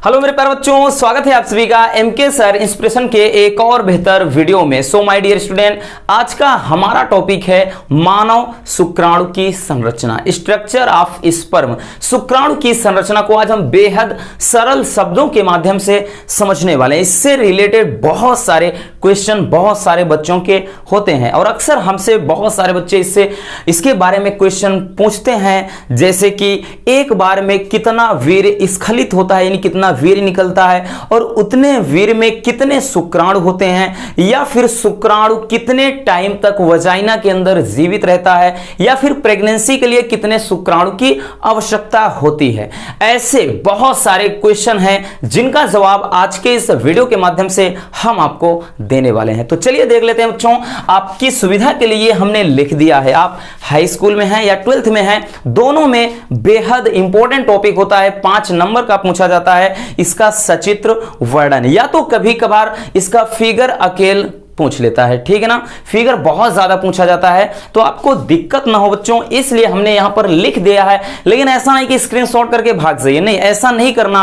Hello मेरे प्यारे बच्चों, स्वागत है आप सभी का एमके सर इंस्पिरेशन के एक और बेहतर वीडियो में। सो माय डियर स्टूडेंट, आज का हमारा टॉपिक है मानव शुक्राणु की संरचना, स्ट्रक्चर ऑफ स्पर्म। शुक्राणु की संरचना को आज हम बेहद सरल शब्दों के माध्यम से समझने वाले हैं। इससे रिलेटेड बहुत सारे क्वेश्चन बहुत सारे बच्चों के होते हैं और अक्सर हमसे बहुत सारे बच्चे इसके बारे में क्वेश्चन पूछते हैं, जैसे कि एक बार में कितना वीर्य स्खलित होता है, यानी कितना वीर्य निकलता है, और उतने वीर्य में कितने शुक्राणु होते हैं, या फिर शुक्राणु कितने टाइम तक वजाइना के अंदर जीवित रहता है, या फिर प्रेगनेंसी के लिए कितने शुक्राणु की आवश्यकता होती है। ऐसे बहुत सारे क्वेश्चन हैं जिनका जवाब आज के इस वीडियो के माध्यम से हम आपको देने वाले हैं। तो चलिए देख लेते हैं बच्चों, आपकी सुविधा के लिए हमने लिख दिया है। आप हाई स्कूल में हैं या 12th में हैं, दोनों में बेहद इंपॉर्टेंट टॉपिक होता है, 5 नंबर का पूछा जाता है इसका सचित्र वर्णन, या तो कभी कभार इसका फिगर अकेल पूछ लेता है, ठीक है ना। फिगर बहुत ज्यादा पूछा जाता है तो आपको दिक्कत ना हो बच्चों, इसलिए हमने यहां पर लिख दिया है। लेकिन ऐसा नहीं कि स्क्रीनशॉट करके भाग जाइए, नहीं, ऐसा नहीं करना।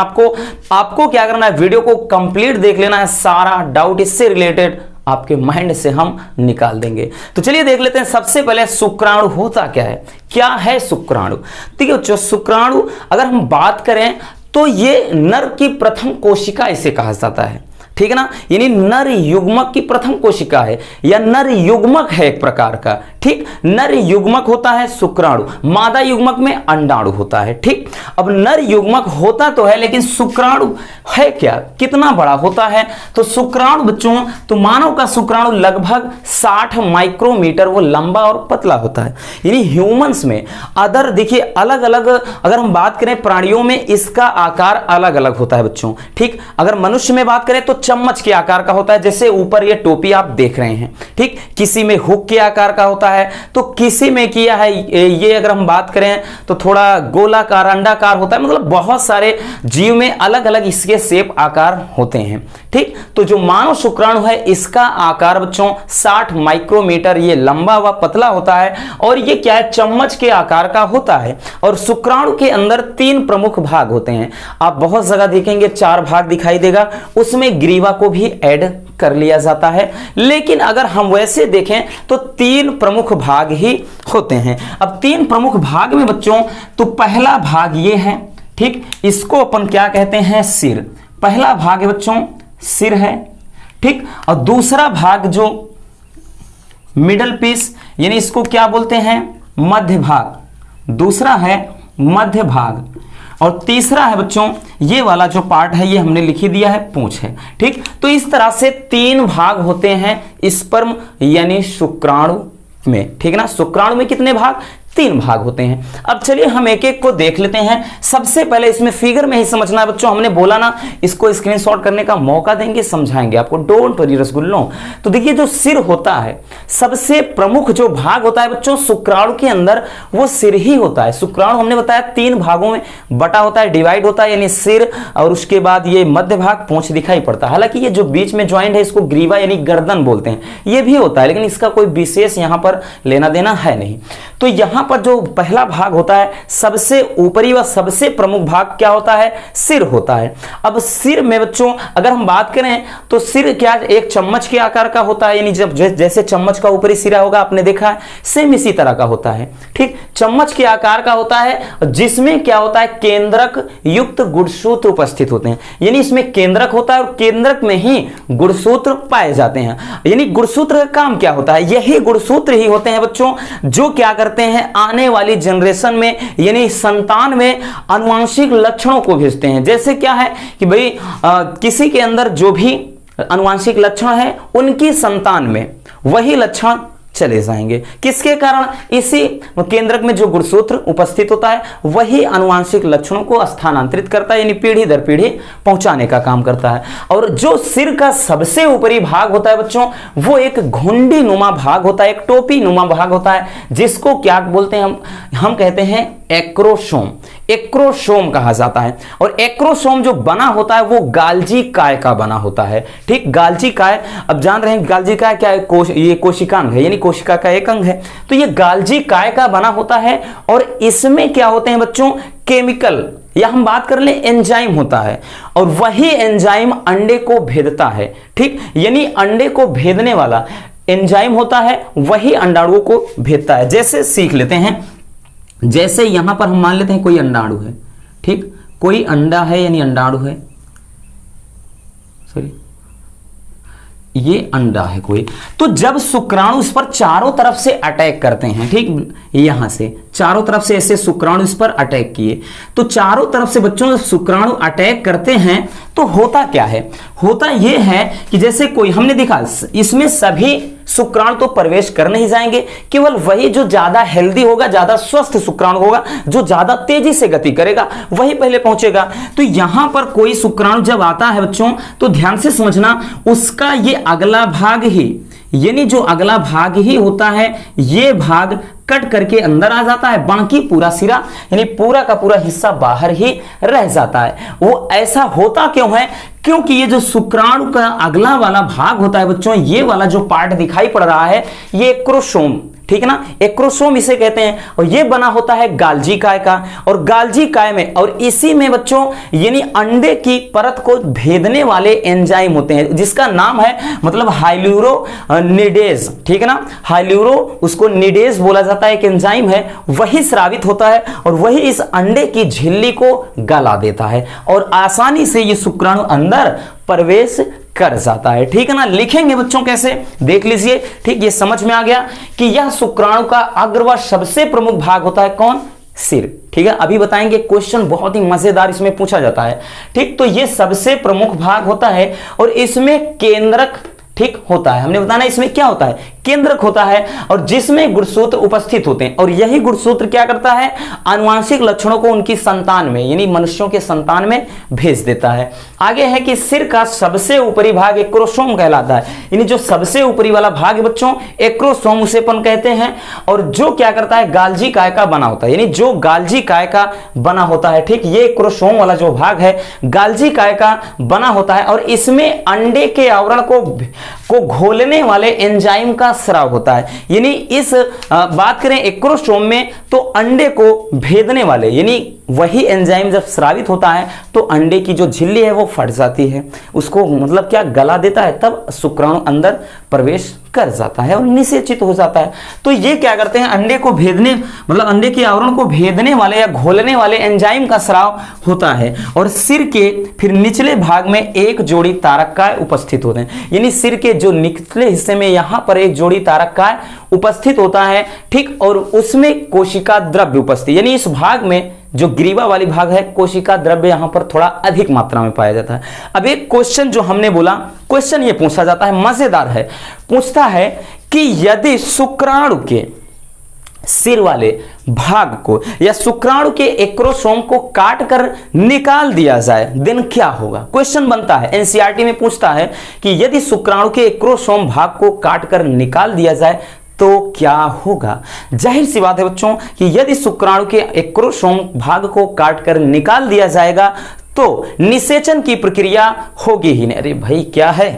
आपको क्या करना है, वीडियो को कंप्लीट देख लेना है, सारा डाउट इससे रिलेटेड आपके माइंड से हम निकाल देंगे। तो चलिए देख लेते हैं। सबसे पहले शुक्राणु होता क्या है, क्या है शुक्राणु। ठीक है, जो शुक्राणु अगर हम बात करें तो ये नर की प्रथम कोशिका इसे कहा जाता है, ठीक है ना। यानी नर युग्मक की प्रथम कोशिका है या नर युग्मक है एक प्रकार का, ठीक। नर युग्मक होता है शुक्राणु, मादा युग्मक में अंडाणु होता है, ठीक। अब नर युग्मक होता तो है, लेकिन शुक्राणु है क्या, कितना बड़ा होता है। तो शुक्राणु बच्चों, तो मानव का शुक्राणु लगभग 60 माइक्रोमीटर वो लंबा और पतला होता है। यानी ह्यूमंस में अदर देखिए अलग अलग, अगर हम बात करें प्राणियों में इसका आकार अलग अलग होता है बच्चों, ठीक। अगर मनुष्य में बात करें तो चम्मच के आकार का होता है, जैसे ऊपर ये टोपी आप देख रहे हैं, ठीक। किसी में हुक के आकार का होता है, तो किसी में किया है ये अगर हम बात करें तो थोड़ा गोलाकार अंडाकार होता है। मतलब बहुत सारे जीव में अलग अलग इसके शेप आकार होते हैं, ठीक। तो जो मानव शुक्राणु है इसका आकार बच्चों 60 माइक्रोमीटर ये लंबा व पतला होता है, और ये क्या है, चम्मच के आकार का होता है। और शुक्राणु के अंदर 3 प्रमुख भाग होते हैं। आप बहुत जगह देखेंगे 4 भाग दिखाई देगा, उसमें ग्रीवा को भी ऐड कर लिया जाता है, लेकिन अगर हम वैसे देखें तो 3 प्रमुख भाग ही होते हैं। अब 3 प्रमुख भाग में बच्चों, तो पहला भाग ये है, ठीक। इसको अपन क्या कहते हैं, सिर। पहला भाग है बच्चों सिर है, ठीक। और दूसरा भाग जो मिडल पीस, यानी इसको क्या बोलते हैं, मध्य भाग। दूसरा है मध्य भाग, और तीसरा है बच्चों ये वाला जो पार्ट है ये हमने लिख ही दिया है, पूंछ है, ठीक। तो इस तरह से 3 भाग होते हैं स्पर्म यानी शुक्राणु में, ठीक है ना। शुक्राणु में कितने भाग, 3 भाग होते हैं। अब चलिए हम एक एक को देख लेते हैं। सबसे पहले इसमें फिगर में ही समझना है बच्चों, हमने बोला ना इसको स्क्रीनशॉट करने का मौका देंगे, समझाएंगे आपको, डोंट वरी रसगुल्लों। तो देखिए जो सिर होता है, सबसे प्रमुख जो भाग होता है बच्चों शुक्राणु के अंदर, वो सिर ही होता है। शुक्राणु हमने बताया 3 भागों में बटा होता है, डिवाइड होता है, यानी सिर, और उसके बाद ये मध्य भाग पूंछ दिखाई पड़ता है। हालांकि ये जो बीच में ज्वाइंट है इसको ग्रीवा यानी गर्दन बोलते हैं, ये भी होता है, लेकिन इसका कोई विशेष यहां पर लेना देना है नहीं। तो यहां पर जो पहला भाग होता है, सबसे ऊपरी व सबसे प्रमुख भाग क्या होता है, सिर होता है। अब सिर में बच्चों अगर हम बात करें तो सिर क्या एक चम्मच के आकार का होता है, यानी जब जैसे चम्मच का ऊपरी सिरा होगा आपने देखा है, सेम इसी तरह का होता है, ठीक। चम्मच के आकार का होता है, जिसमें क्या होता है, केंद्रक युक्त गुणसूत्र उपस्थित होते हैं। यानी इसमें केंद्रक होता है और केंद्रक में ही गुणसूत्र पाए जाते हैं। यानी गुणसूत्र का काम क्या होता है, यही गुणसूत्र ही होते हैं बच्चों जो क्या करते हैं, आने वाली जनरेशन में यानी संतान में आनुवंशिक लक्षणों को भेजते हैं। जैसे क्या है कि भाई किसी के अंदर जो भी आनुवंशिक लक्षण है उनकी संतान में वही लक्षण चले जाएंगे। किसके कारण, इसी केंद्रक में जो गुणसूत्र उपस्थित होता है वही आनुवंशिक लक्षणों को स्थानांतरित करता है, यानी पीढ़ी दर पीढ़ी पहुंचाने का काम करता है। और जो सिर का सबसे ऊपरी भाग होता है बच्चों, वो एक घुंडी नुमा भाग होता है, एक टोपी नुमा भाग होता है, जिसको क्या बोलते हैं, हम कहते हैं एक्रोसोम। एक्रोसोम कहा जाता है। और एक्रोसोम जो बना होता है वो गाल्जी काय का बना होता है, ठीक। गाल्जी काय, अब जान रहे हैं गाल्जी काय क्या है, ये कोशिकांग है, यानी कोशिका का एक अंग है। तो ये गाल्जी काय का बना होता है, और इसमें क्या होते हैं बच्चों, केमिकल या हम बात कर ले एंजाइम होता है, और वही एंजाइम अंडे को भेदता है। ठीक, यानी अंडे को भेदने वाला एंजाइम होता है, वही अंडाणुओं को भेदता है। जैसे सीख लेते हैं, जैसे यहां पर हम मान लेते हैं कोई अंडाणु है, ठीक, कोई अंडा है यानी अंडाणु है, सॉरी ये अंडा है कोई, तो जब शुक्राणु इस पर चारों तरफ से अटैक करते हैं, ठीक, यहां से चारों तरफ से ऐसे शुक्राणु इस पर अटैक किए, तो चारों तरफ से बच्चों जब शुक्राणु अटैक करते हैं तो होता क्या है, होता यह है कि जैसे कोई हमने देखा इसमें सभी शुक्राणु तो प्रवेश कर नहीं जाएंगे, केवल वही जो ज्यादा हेल्दी होगा, ज्यादा स्वस्थ शुक्राणु होगा, जो ज्यादा तेजी से गति करेगा, वही पहले पहुंचेगा। तो यहां पर कोई शुक्राणु जब आता है बच्चों, तो ध्यान से समझना, उसका ये अगला भाग ही, यानी जो अगला भाग ही होता है, ये भाग कट करके अंदर आ जाता है, बाकी पूरा सिरा यानी पूरा का पूरा हिस्सा बाहर ही रह जाता है। वो ऐसा होता क्यों है, क्योंकि ये जो शुक्राणु का अगला वाला भाग होता है बच्चों, ये वाला जो पार्ट दिखाई पड़ रहा है, ये एक्रोसोम, ठीक है ना, एक्रोसोम इसे कहते हैं, और ये बना होता है गाल्जी काय का, और गाल्जी काय में और इसी में बच्चों यानी अंडे की परत को भेदने वाले एंजाइम होते हैं, जिसका नाम है मतलब हाइल्यूरोनिडेज, ठीक है ना, हाइल्यूरो उसको निडेज बोला जाता है, एक एंजाइम है, वही स्रावित होता है और वही इस अंडे की झिल्ली को गला देता है और आसानी से ये शुक्राणु अंदर प्रवेश कर जाता है। ठीक है ना, लिखेंगे बच्चों कैसे, देख लीजिए। ठीक, ये समझ में आ गया कि यह शुक्राणु का अग्र व सबसे प्रमुख भाग होता है, कौन, सिर। ठीक है, अभी बताएंगे, क्वेश्चन बहुत ही मजेदार इसमें पूछा जाता है। ठीक, तो ये सबसे प्रमुख भाग होता है और इसमें केंद्रक, ठीक, होता है। हमने बताना इसमें क्या होता है, केंद्रक होता है, और जिसमें गुणसूत्र उपस्थित होते हैं, और यही गुणसूत्र क्या करता है, आनुवांशिक लक्षणों को उनकी संतान में यानी मनुष्यों के संतान में भेज देता है। आगे है कि सिर का सबसे ऊपरी भाग एक्रोसोम कहलाता है, यानी जो सबसे ऊपरी वाला भाग है बच्चों, एक्रोसोम उसे अपन कहते हैं, और जो क्या करता है, गाल्जी काय का बना होता है, यानी जो गाल्जी काय का बना होता है। ठीक, ये एक्रोसोम वाला जो भाग है गाल्जी काय का बना होता है, और इसमें अंडे के आवरण को घोलने वाले एंजाइम का स्राव होता है। यानी इस बात करें एक्रोसोम में, तो अंडे को भेदने वाले यानी वही एंजाइम जब स्रावित होता है तो अंडे की जो झिल्ली है वो फट जाती है, उसको मतलब क्या गला देता है, तब शुक्राणु अंदर प्रवेश कर जाता है और निषेचित हो जाता है। तो ये क्या करते हैं, अंडे को भेदने मतलब अंडे के आवरण को भेदने वाले या घोलने वाले एंजाइम का स्राव होता है। और सिर के फिर निचले भाग में एक जोड़ी तारककाय उपस्थित होते हैं, यानी सिर के जो निचले हिस्से में यहां पर एक जोड़ी तारककाय उपस्थित होता है। ठीक, और उसमें कोशिका द्रव्य उपस्थित, यानी इस भाग में जो ग्रीवा वाली भाग है, कोशिका द्रव्य यहां पर थोड़ा अधिक मात्रा में पाया जाता है। अब एक क्वेश्चन जो हमने बोला, क्वेश्चन ये पूछा जाता है, मजेदार है, पूछता है कि यदि शुक्राणु के सिर वाले भाग को या शुक्राणु के एक्रोसोम को काट कर निकाल दिया जाए देन क्या होगा। क्वेश्चन बनता है, एनसीईआरटी में पूछता है कि यदि शुक्राणु के एक्रोसोम भाग को काट कर निकाल दिया जाए तो क्या होगा। जाहिर सी बात है बच्चों कि यदि शुक्राणु के एक्रोसोम भाग को काटकर निकाल दिया जाएगा तो निषेचन की प्रक्रिया होगी ही नहीं। अरे भाई क्या है,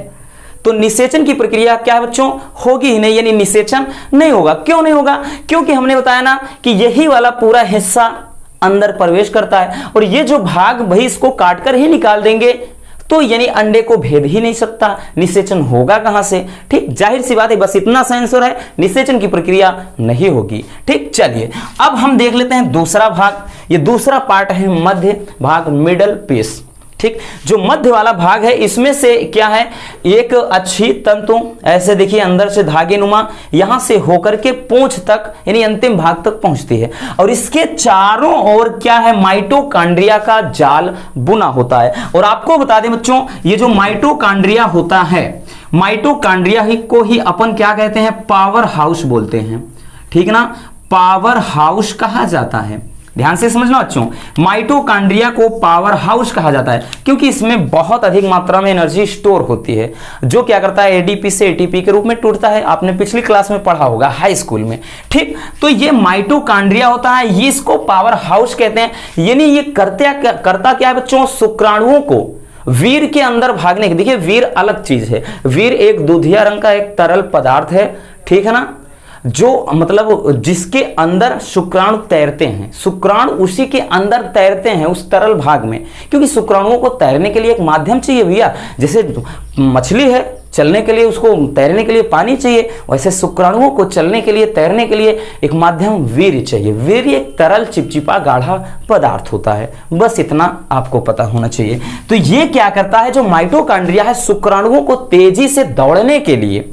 तो निषेचन की प्रक्रिया क्या है बच्चों, होगी ही नहीं, यानी निषेचन नहीं होगा। क्यों नहीं होगा, क्योंकि हमने बताया ना कि यही वाला पूरा हिस्सा अंदर प्रवेश करता है और ये जो भाग भाई इसको काटकर ही निकाल देंगे तो यानी अंडे को भेद ही नहीं सकता, निषेचन होगा कहां से। ठीक, जाहिर सी बात है, बस इतना सा आंसर है, निषेचन की प्रक्रिया नहीं होगी। ठीक, चलिए अब हम देख लेते हैं दूसरा भाग। ये दूसरा पार्ट है मध्य भाग, मिडल पीस। ठीक, जो मध्य वाला भाग है इसमें से क्या है, एक अच्छी तंतु ऐसे देखिए अंदर से धागे नुमा यहां से होकर के पूंछ तक यानी अंतिम भाग तक पहुंचती है और इसके चारों ओर क्या है, माइटोकॉन्ड्रिया का जाल बुना होता है। और आपको बता दें बच्चों, ये जो माइटोकॉन्ड्रिया होता है, माइटोकॉन्ड्रिया ही को ही अपन क्या कहते हैं, पावर हाउस बोलते हैं। ठीक ना, पावर हाउस कहा जाता है, ध्यान से समझना बच्चों, माइटोकॉन्ड्रिया को पावर हाउस कहा जाता है क्योंकि इसमें बहुत अधिक मात्रा में एनर्जी स्टोर होती है जो क्या करता है, एडीपी से एटीपी के रूप में टूटता है। आपने पिछली क्लास में पढ़ा होगा हाई स्कूल में। ठीक, तो ये माइटोकॉन्ड्रिया होता है, ये इसको पावर हाउस कहते हैं। यानी ये करता क्या है बच्चों, शुक्राणुओं को वीर के अंदर भागने के, देखिए वीर अलग चीज है, वीर एक दूधिया रंग का एक तरल पदार्थ है, ठीक है ना, जो मतलब जिसके अंदर शुक्राणु तैरते हैं, शुक्राणु उसी के अंदर तैरते हैं उस तरल भाग में, क्योंकि शुक्राणुओं को तैरने के लिए एक माध्यम चाहिए भैया। जैसे मछली है, चलने के लिए उसको तैरने के लिए पानी चाहिए, वैसे शुक्राणुओं को चलने के लिए तैरने के लिए एक माध्यम वीर्य चाहिए। वीर्य एक तरल चिपचिपा गाढ़ा पदार्थ होता है, बस इतना आपको पता होना चाहिए। तो ये क्या करता है, जो माइटोकॉन्ड्रिया है शुक्राणुओं को तेजी से दौड़ने के लिए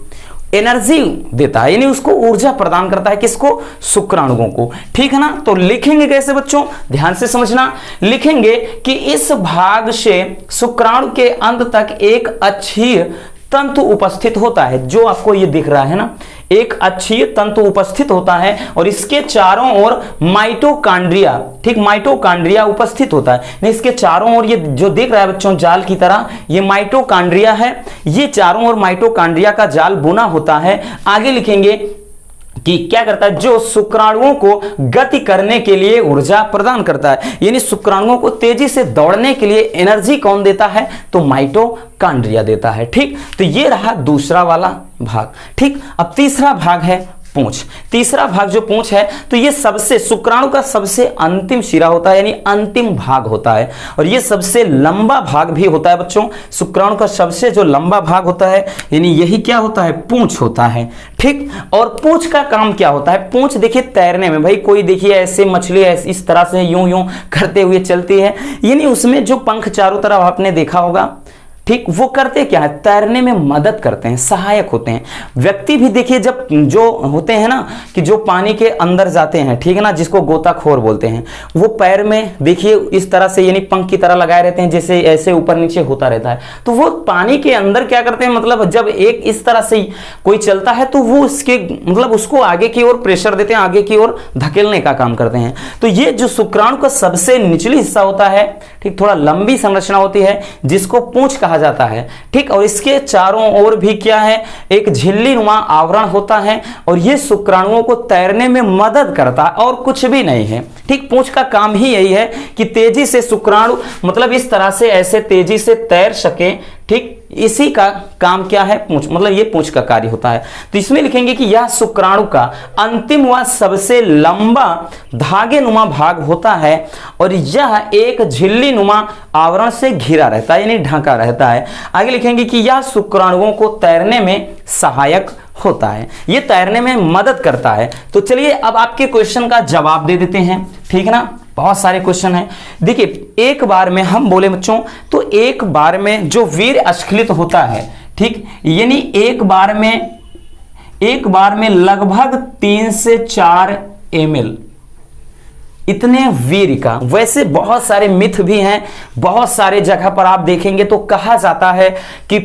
एनर्जी देता है, यानी उसको ऊर्जा प्रदान करता है। किसको? शुक्राणुओं को। ठीक है ना। तो लिखेंगे कैसे बच्चों, ध्यान से समझना। लिखेंगे कि इस भाग से शुक्राणु के अंत तक एक अक्षीय तंतु उपस्थित होता है, जो आपको ये दिख रहा है ना, एक अक्षीय तंतु उपस्थित होता है और इसके चारों ओर माइटोकॉन्ड्रिया, ठीक, माइटोकॉन्ड्रिया उपस्थित होता है। इसके चारों ओर ये जो दिख रहा है बच्चों जाल की तरह, ये माइटोकॉन्ड्रिया है। ये चारों ओर माइटोकॉन्ड्रिया का जाल बुना होता है। आगे लिखेंगे कि क्या करता है, जो शुक्राणुओं को गति करने के लिए ऊर्जा प्रदान करता है, यानी शुक्राणुओं को तेजी से दौड़ने के लिए एनर्जी कौन देता है, तो माइटोकॉन्ड्रिया देता है। ठीक, तो ये रहा दूसरा वाला भाग। ठीक, अब तीसरा भाग है पूंछ। तीसरा भाग जो पूंछ है, तो ये सबसे शुक्राणु का सबसे अंतिम शिरा होता है, यानी अंतिम भाग होता है, और ये सबसे लंबा भाग भी होता है बच्चों। शुक्राणु का सबसे जो लंबा भाग होता है, यानी यही क्या होता है, पूंछ होता है। ठीक, और पूंछ का काम क्या होता है, पूंछ देखिए तैरने में, भाई कोई देखिए ऐसे मछली ऐसे इस तरह से यूं यूं करते हुए चलती है, यानी उसमें जो पंख चारों तरफ आपने देखा होगा, ठीक, वो करते क्या है, तैरने में मदद करते हैं, सहायक होते हैं। व्यक्ति भी देखिए जब जो होते हैं ना, कि जो पानी के अंदर जाते हैं, ठीक है ना, जिसको गोताखोर बोलते हैं, वो पैर में देखिए इस तरह से यानी पंख की तरह लगाए रहते हैं, जैसे ऐसे ऊपर नीचे होता रहता है। तो वो पानी के अंदर क्या करते हैं, मतलब जब एक इस तरह से कोई चलता है तो वो उसके मतलब उसको आगे की ओर प्रेशर देते हैं, आगे की ओर धकेलने का काम करते हैं। तो ये जो शुक्राणु का सबसे निचली हिस्सा होता है, ठीक, थोड़ा लंबी संरचना होती है, जिसको पूंछ कहा जाता है। ठीक, और इसके चारों ओर भी क्या है, एक झिल्ली नुमा आवरण होता है, और यह शुक्राणुओं को तैरने में मदद करता है और कुछ भी नहीं है। ठीक, पूंछ का काम ही यही है कि तेजी से शुक्राणु मतलब इस तरह से ऐसे तेजी से तैर सके। ठीक, इसी का काम क्या है, पूंछ, मतलब ये पूंछ का कार्य होता है। तो इसमें लिखेंगे कि यह शुक्राणु का अंतिम व सबसे लंबा धागे नुमा भाग होता है, और यह एक झिल्ली नुमा आवरण से घिरा रहता है, यानी ढका रहता है। आगे लिखेंगे कि यह शुक्राणुओं को तैरने में सहायक होता है, ये तैरने में मदद करता है। तो चलिए अब आपके क्वेश्चन का जवाब दे देते हैं। ठीक है ना, बहुत सारे क्वेश्चन हैं। देखिए एक बार में हम बोले बच्चों, तो एक बार में जो वीर्य अस्खलित होता है, ठीक, यानी एक बार में लगभग 3 से 4 ml इतने वीर्य का। वैसे बहुत सारे मिथ भी हैं, बहुत सारे जगह पर आप देखेंगे तो कहा जाता है कि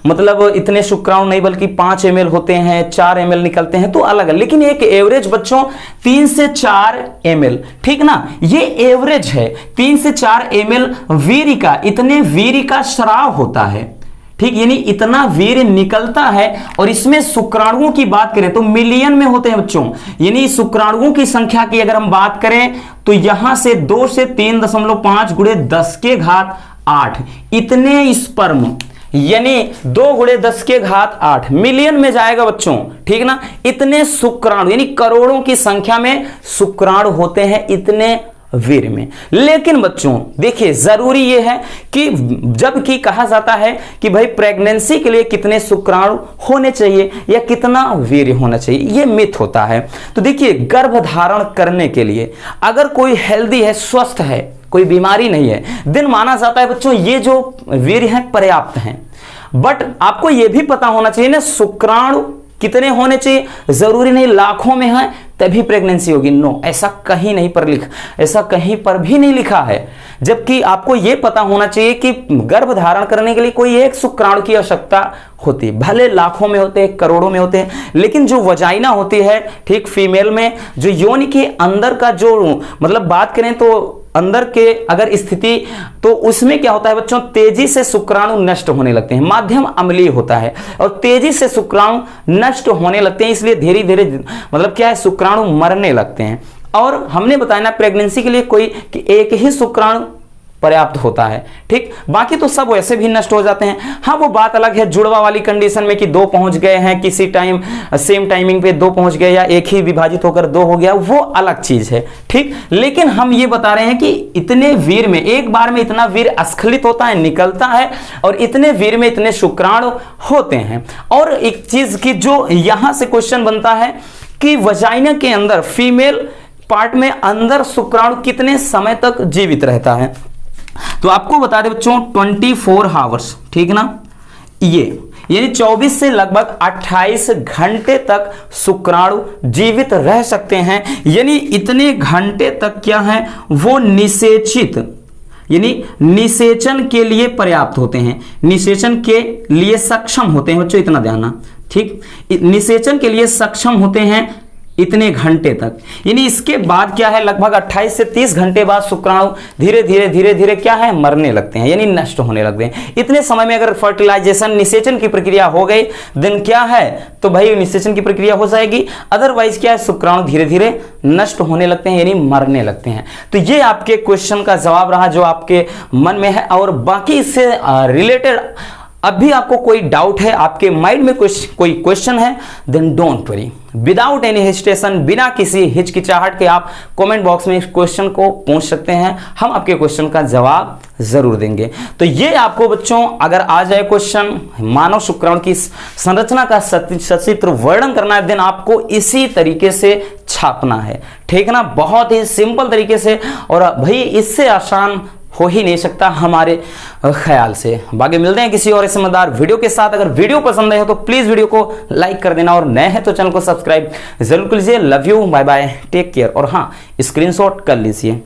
मतलब इतने शुक्राणु नहीं बल्कि 5 ml होते हैं, 4 ml निकलते हैं, तो अलग है। लेकिन एक एवरेज बच्चों 3 से 4 ml, ठीक ना, ये एवरेज है। 3 से 4 ml वीर्य का, इतने वीर्य का स्राव होता है। ठीक, यानी इतना वीर्य निकलता है, और इसमें शुक्राणुओं की बात करें तो मिलियन में होते हैं बच्चों। यानी शुक्राणुओं की संख्या की अगर हम बात करें तो यहां से 2 से 3.5 गुणे 10 के घात 8 इतने स्पर्म, यानी 2 गुणे 10 के घात 8 मिलियन में जाएगा बच्चों। ठीक ना, इतने शुक्राणु यानी करोड़ों की संख्या में शुक्राणु होते हैं इतने वीर्य में। लेकिन बच्चों देखिए जरूरी यह है कि जबकि कहा जाता है कि भाई प्रेगनेंसी के लिए कितने शुक्राणु होने चाहिए या कितना वीर्य होना चाहिए, यह मिथ होता है। तो देखिए गर्भ धारण करने के लिए अगर कोई हेल्दी है, स्वस्थ है, कोई बीमारी नहीं है, दिन माना जाता है बच्चों ये जो वीर्य है पर्याप्त है। बट आपको यह भी पता होना चाहिए ना शुक्राणु कितने होने चाहिए, जरूरी नहीं लाखों में है तभी प्रेगनेंसी होगी, नो, ऐसा कहीं पर भी नहीं लिखा है। जबकि आपको यह पता होना चाहिए कि गर्भ धारण करने के लिए कोई एक शुक्राणु की आवश्यकता होती है, भले लाखों में होते हैं, करोड़ों में होते हैं, लेकिन जो वजाइना होती है, ठीक, फीमेल में जो योनि के अंदर का जो मतलब बात करें तो अंदर के अगर स्थिति, तो उसमें क्या होता है बच्चों, तेजी से शुक्राणु नष्ट होने लगते हैं, माध्यम अम्लीय होता है और तेजी से शुक्राणु नष्ट होने लगते हैं, इसलिए धीरे धीरे मतलब क्या है शुक्राणु मरने लगते हैं। और हमने बताया ना प्रेगनेंसी के लिए कोई कि एक ही शुक्राणु पर्याप्त होता है। ठीक, बाकी तो सब वैसे भी नष्ट हो जाते हैं। हाँ, वो बात अलग है जुड़वा वाली कंडीशन में कि दो पहुंच गए हैं किसी टाइम, सेम टाइमिंग पे दो पहुंच गए या एक ही विभाजित होकर दो हो गया, वो अलग चीज है। ठीक, लेकिन हम ये बता रहे हैं कि इतने वीर में एक बार में इतना वीर अस्खलित होता है, निकलता है, और इतने वीर में इतने शुक्राणु होते हैं। और एक चीज की जो यहां से क्वेश्चन बनता है कि वजाइना के अंदर फीमेल पार्ट में अंदर शुक्राणु कितने समय तक जीवित रहता है। तो आपको बता दें बच्चों 24 आवर्स, ठीक ना, ये यानी 24 से लगभग 28 घंटे तक शुक्राणु जीवित रह सकते हैं। यानी इतने घंटे तक क्या है वो निषेचित यानी निषेचन के लिए पर्याप्त होते हैं, निषेचन के लिए सक्षम होते हैं बच्चों, इतना ध्यान ना। ठीक, निषेचन के लिए सक्षम होते हैं इतने घंटे तक। यानी इसके बाद क्या है लगभग 28 से 30 घंटे बाद शुक्राणु धीरे धीरे क्या है मरने लगते हैं, यानी नष्ट होने लगते हैं। इतने समय में अगर फर्टिलाइजेशन निषेचन की प्रक्रिया हो गई देन क्या है तो भाई निषेचन की प्रक्रिया हो जाएगी, अदरवाइज क्या है शुक्राणु धीरे धीरे नष्ट होने लगते हैं यानी मरने लगते हैं। तो ये आपके क्वेश्चन का जवाब रहा जो आपके मन में है। और बाकी इससे रिलेटेड अभी आपको कोई डाउट है, आपके माइंड में कोई क्वेश्चन है, then don't worry, without any hesitation, बिना किसी हिचकिचाहट के आप कमेंट बॉक्स में इस क्वेश्चन को पूछ सकते हैं, हम आपके क्वेश्चन का जवाब जरूर देंगे। तो ये आपको बच्चों अगर आ जाए क्वेश्चन मानव शुक्राणु की संरचना का सचित्र वर्णन करना है, देन आपको इसी तरीके से छापना है। ठीक ना, बहुत ही सिंपल तरीके से, और भाई इससे आसान हो ही नहीं सकता हमारे ख्याल से। बाकी मिलते हैं किसी और समझदार वीडियो के साथ। अगर वीडियो पसंद आए हो तो प्लीज वीडियो को लाइक कर देना, और नए हैं तो चैनल को सब्सक्राइब जरूर कर लीजिए। Love you, bye bye, take care. और हाँ, स्क्रीनशॉट कर लीजिए।